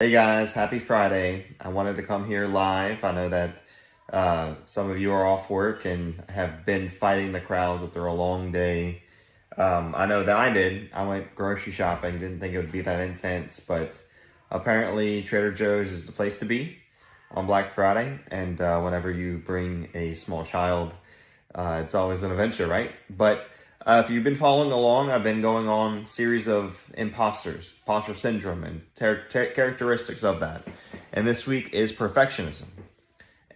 Hey guys, happy Friday. I wanted to come here live. I know that some of you are off work and have been fighting the crowds after a long day. I know that I did. I went grocery shopping, didn't think it would be that intense, but apparently Trader Joe's is the place to be on Black Friday. And whenever you bring a small child, it's always an adventure, right? But if you've been following along, I've been going on series of imposter syndrome, and characteristics of that. And this week is perfectionism.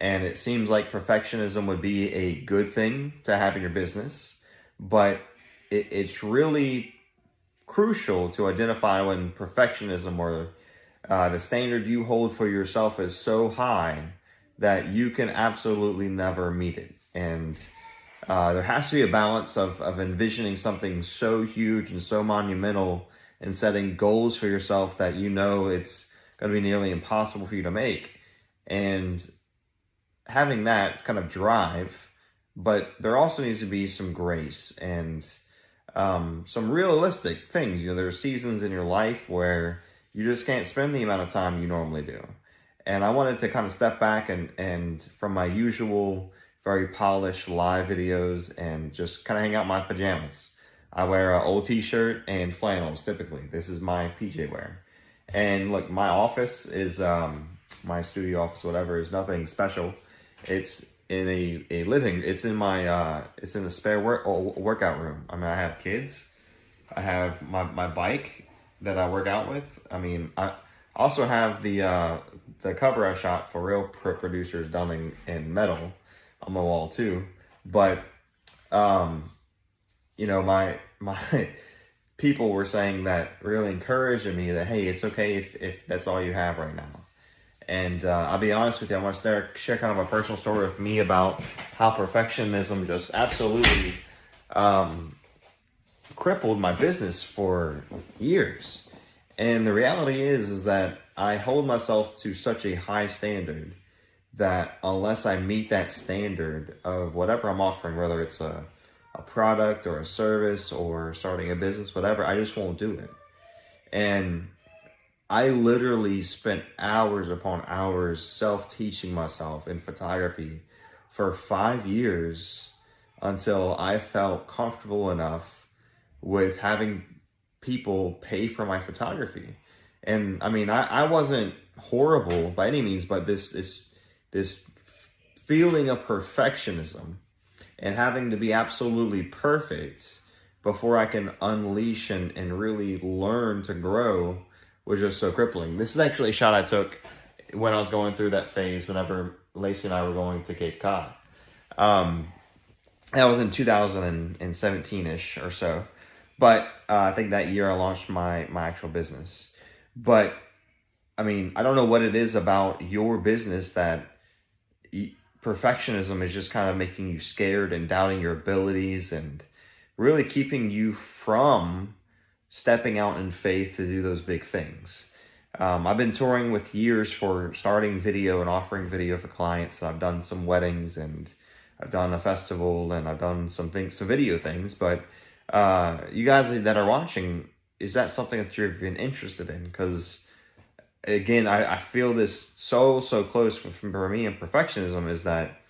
And it seems like perfectionism would be a good thing to have in your business, but it's really crucial to identify when perfectionism or the standard you hold for yourself is so high that you can absolutely never meet it. And there has to be a balance of envisioning something so huge and so monumental and setting goals for yourself that you know it's going to be nearly impossible for you to make, and having that kind of drive. But there also needs to be some grace and some realistic things. There are seasons in your life where you just can't spend the amount of time you normally do. And I wanted to kind of step back and from my usual very polished live videos and just kind of hang out in my pajamas. I wear an old t-shirt and flannels typically. This is my PJ wear. And look, my office is, my studio office, whatever, is nothing special. It's in a living, it's in my, it's in a spare workout room. I mean, I have kids. I have my bike that I work out with. I mean, I also have the cover I shot for real producers done in metal on my wall too. But my people were saying that, really encouraging me that, hey, it's okay if that's all you have right now. And I'll be honest with you, I want to share kind of a personal story with me about how perfectionism just absolutely crippled my business for years. And the reality is that I hold myself to such a high standard that unless I meet that standard of whatever I'm offering, whether it's a product or a service or starting a business, whatever, I just won't do it. And I literally spent hours upon hours self-teaching myself in photography for 5 years until I felt comfortable enough with having people pay for my photography. And I mean, I wasn't horrible by any means, but this feeling of perfectionism and having to be absolutely perfect before I can unleash and really learn to grow was just so crippling. This is actually a shot I took when I was going through that phase whenever Lacey and I were going to Cape Cod. That was in 2017-ish or so. But I think that year I launched my actual business. But I mean, I don't know what it is about your business that perfectionism is just kind of making you scared and doubting your abilities and really keeping you from stepping out in faith to do those big things. I've been touring with years for starting video and offering video for clients. I've done some weddings and I've done a festival and I've done some video things. But you guys that are watching, is that something that you've been interested in? Because again, I feel this so close for me, and perfectionism is that,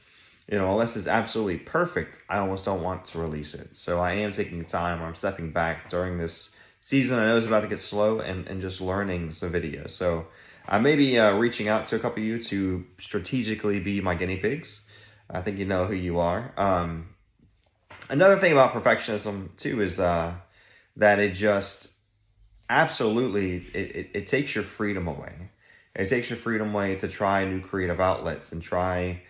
unless it's absolutely perfect, I almost don't want to release it. So I am taking time, I'm stepping back during this season. I know it's about to get slow and just learning some videos. So I may be reaching out to a couple of you to strategically be my guinea pigs. I think you know who you are. Another thing about perfectionism too is that it just absolutely, it takes your freedom away. It takes your freedom away to try new creative outlets and try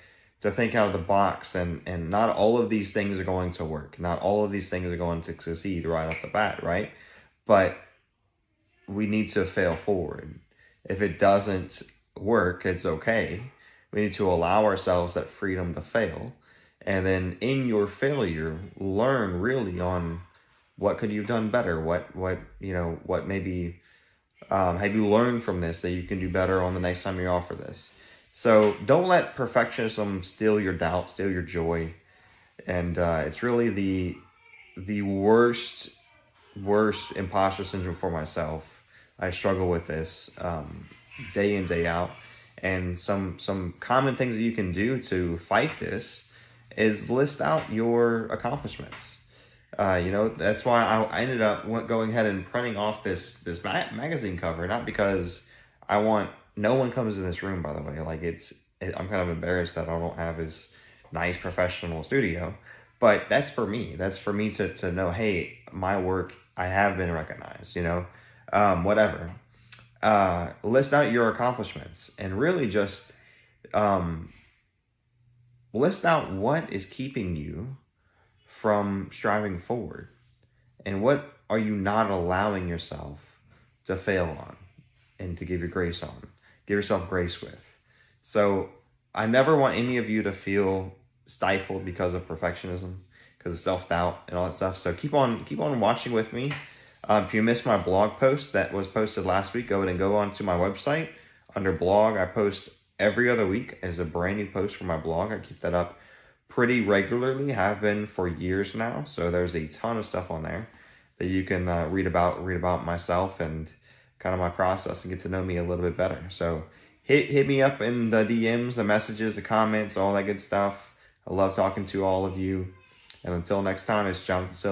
to think out of the box. And not all of these things are going to work. Not all of these things are going to succeed right off the bat, right? But we need to fail forward. If it doesn't work, it's okay. We need to allow ourselves that freedom to fail. And then in your failure, learn really on what could you have done better? What maybe have you learned from this that you can do better on the next time you offer this? So don't let perfectionism steal your doubt, steal your joy. And it's really the worst imposter syndrome for myself. I struggle with this. day in, day out. And some common things that you can do to fight this is list out your accomplishments. That's why I ended up going ahead and printing off this magazine cover, not because I want, no one comes in this room, by the way. Like I'm kind of embarrassed that I don't have this nice professional studio, but that's for me. That's for me to know, hey, my work, I have been recognized, whatever. List out your accomplishments and really just list out what is keeping you from striving forward and what are you not allowing yourself to fail on and to give your grace on. Give yourself grace with. So I never want any of you to feel stifled because of perfectionism, because of self-doubt and all that stuff. So keep on watching with me. If you missed my blog post that was posted last week, go ahead and go on to my website. Under blog, I post every other week as a brand new post for my blog. I keep that up pretty regularly, have been for years now. So there's a ton of stuff on there that you can read about myself and kind of my process and get to know me a little bit better. So hit me up in the DMs, the messages, the comments, all that good stuff. I love talking to all of you. And until next time, it's Jonathan Silva.